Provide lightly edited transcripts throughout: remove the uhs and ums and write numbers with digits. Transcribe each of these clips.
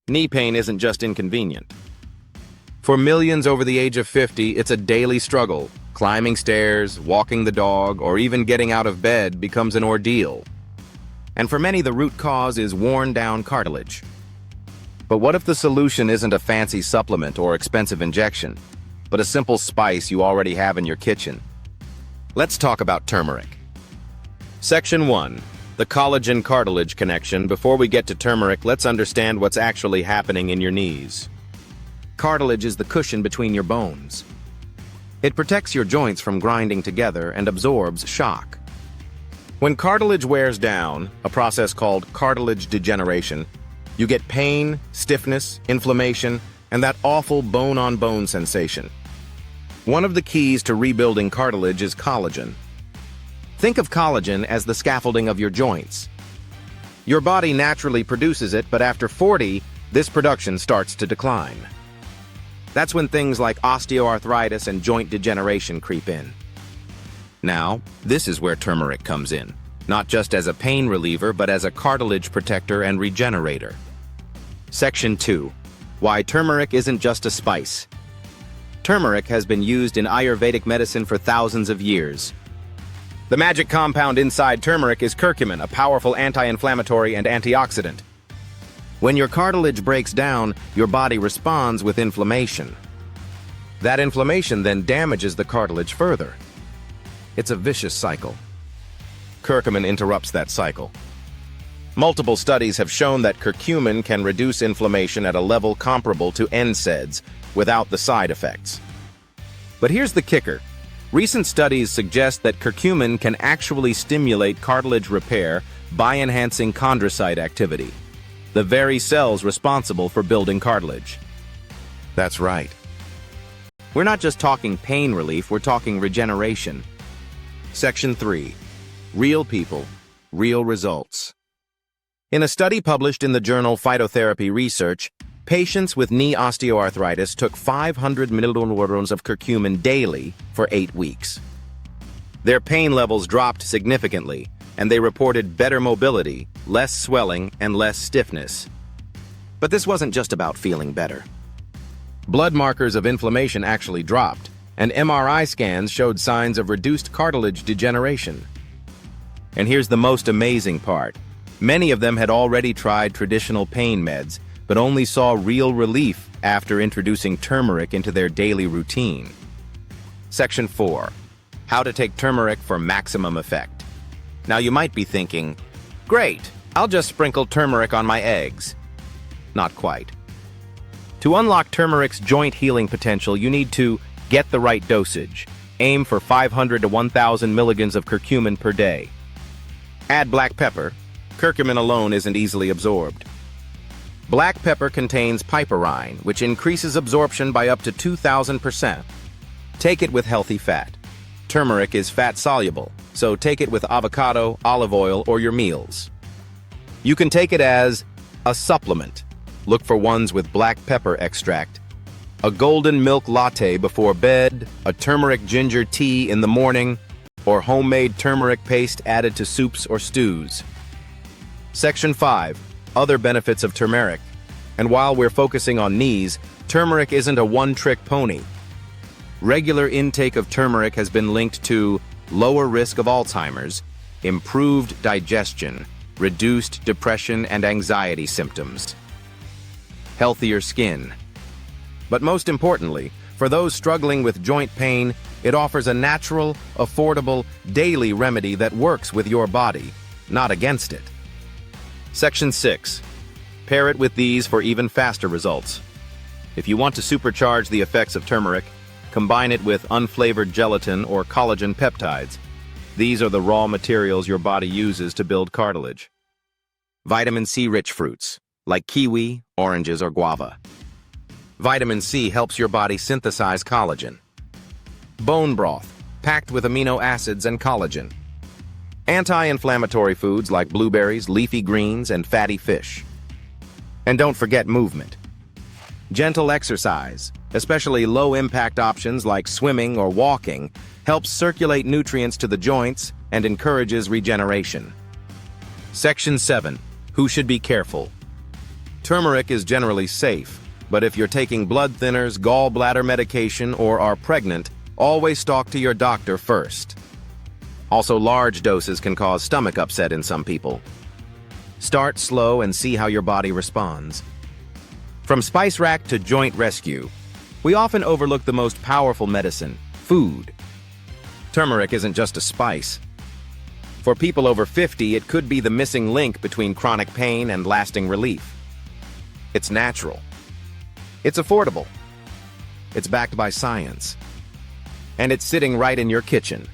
Knee pain isn't just inconvenient. For millions over the age of 50, it's a daily struggle. Climbing stairs, walking the dog, or even getting out of bed becomes an ordeal. And for many, the root cause is worn-down cartilage. But what if the solution isn't a fancy supplement or expensive injection, but a simple spice you already have in your kitchen? Let's talk about turmeric. Section 1. The collagen-cartilage connection. Before we get to turmeric, let's understand what's actually happening in your knees. Cartilage is the cushion between your bones. It protects your joints from grinding together and absorbs shock. When cartilage wears down, a process called cartilage degeneration, you get pain, stiffness, inflammation, and that awful bone-on-bone sensation. One of the keys to rebuilding cartilage is collagen. Think of collagen as the scaffolding of your joints. Your body naturally produces it, but after 40, this production starts to decline. That's when things like osteoarthritis and joint degeneration creep in. Now, this is where turmeric comes in, not just as a pain reliever, but as a cartilage protector and regenerator. Section 2. Why turmeric isn't just a spice. Turmeric has been used in Ayurvedic medicine for thousands of years. The magic compound inside turmeric is curcumin, a powerful anti-inflammatory and antioxidant. When your cartilage breaks down, your body responds with inflammation. That inflammation then damages the cartilage further. It's a vicious cycle. Curcumin interrupts that cycle. Multiple studies have shown that curcumin can reduce inflammation at a level comparable to NSAIDs without the side effects. But here's the kicker. Recent studies suggest that curcumin can actually stimulate cartilage repair by enhancing chondrocyte activity, the very cells responsible for building cartilage. That's right. We're not just talking pain relief, we're talking regeneration. Section 3. Real people, real results. In a study published in the journal Phytotherapy Research, patients with knee osteoarthritis took 500 milliliters of curcumin daily for 8 weeks. Their pain levels dropped significantly, and they reported better mobility, less swelling, and less stiffness. But this wasn't just about feeling better. Blood markers of inflammation actually dropped, and MRI scans showed signs of reduced cartilage degeneration. And here's the most amazing part. Many of them had already tried traditional pain meds, but only saw real relief after introducing turmeric into their daily routine. Section 4. How to take turmeric for maximum effect. Now you might be thinking, great, I'll just sprinkle turmeric on my eggs. Not quite. To unlock turmeric's joint healing potential, you need to get the right dosage. Aim for 500 to 1,000 milligrams of curcumin per day. Add black pepper. Curcumin alone isn't easily absorbed. Black pepper contains piperine, which increases absorption by up to 2,000%. Take it with healthy fat. Turmeric is fat-soluble, so take it with avocado, olive oil, or your meals. You can take it as a supplement. Look for ones with black pepper extract, a golden milk latte before bed, a turmeric ginger tea in the morning, or homemade turmeric paste added to soups or stews. Section 5. Other benefits of turmeric. And while we're focusing on knees, turmeric isn't a one-trick pony. Regular intake of turmeric has been linked to lower risk of Alzheimer's, improved digestion, reduced depression and anxiety symptoms, healthier skin. But most importantly, for those struggling with joint pain, it offers a natural, affordable, daily remedy that works with your body, not against it. Section 6. Pair it with these for even faster results. If you want to supercharge the effects of turmeric, combine it with unflavored gelatin or collagen peptides. These are the raw materials your body uses to build cartilage. Vitamin C-rich fruits, like kiwi, oranges, or guava. Vitamin C helps your body synthesize collagen. Bone broth, packed with amino acids and collagen. Anti-inflammatory foods like blueberries, leafy greens, and fatty fish. And don't forget movement. Gentle exercise, especially low-impact options like swimming or walking, helps circulate nutrients to the joints and encourages regeneration. Section 7. Who should be careful? Turmeric is generally safe, but if you're taking blood thinners, gallbladder medication, or are pregnant, always talk to your doctor first. Also, large doses can cause stomach upset in some people. Start slow and see how your body responds. From spice rack to joint rescue, we often overlook the most powerful medicine, food. Turmeric isn't just a spice. For people over 50, it could be the missing link between chronic pain and lasting relief. It's natural. It's affordable. It's backed by science. And it's sitting right in your kitchen.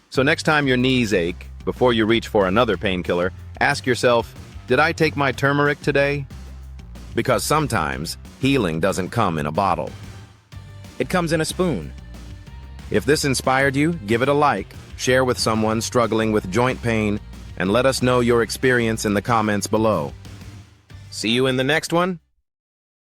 So next time your knees ache, before you reach for another painkiller, ask yourself, did I take my turmeric today? Because sometimes, healing doesn't come in a bottle. It comes in a spoon. If this inspired you, give it a like, share with someone struggling with joint pain, and let us know your experience in the comments below. See you in the next one.